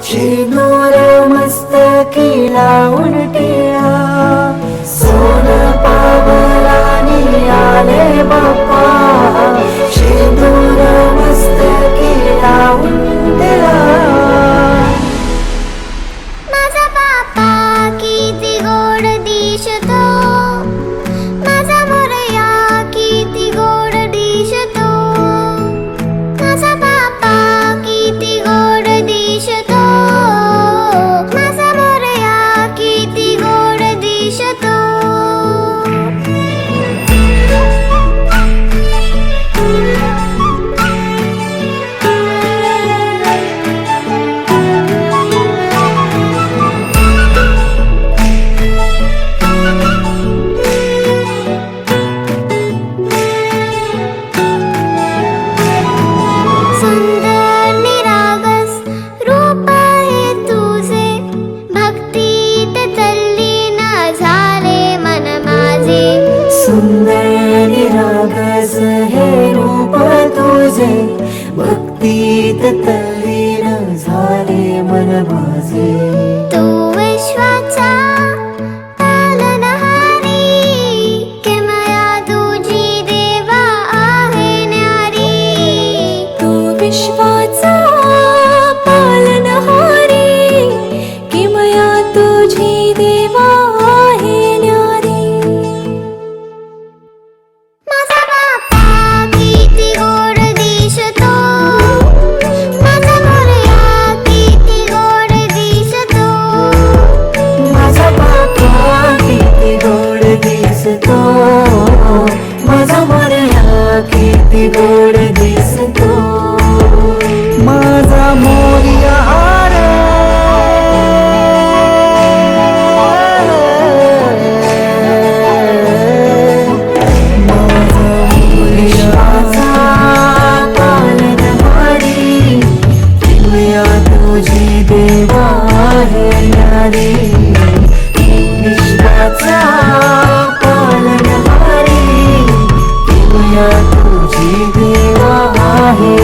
शेंदूर मस्तकी लावून टिळा, सोन पावलानी आले बाप्पा. शेंदूर मस्तकी लावून टिळा. माझा बाप्पा किती गोड दिसतो, माझा मोरया किती गोड दिसतो. माझा बाप्पा किती गोड दिसतो, माझा मोरया किती गोड दिसतो. सुंदर निरागस रूप आहे तुझे, भक्तीत तल्लीन झाले मन माझे. सुंदर निरागस हे रूप तुझे, भक्तीत तल्लीन झाले मन माझे. तू विश्वाचा पालनहारी, किमया तुझी देवा आहे न्यारी. तू विश्वाचा पालनहारी, किमया तुझी देवा आहे न्यारी. माझा बाप्पा किती गोड दिसतो, माझा मोरया किती गोड दिसतो. माझा बाप्पा किती गोड दिसतो, माझा मोरया किती गोड दिसतो. माझा मोरया रे, माझा मोरयाचा पालनहारी, किमया तुझी देवा आहे न्यारी. विश्वाचा पालनहारी, किमया तुझी देवा आहे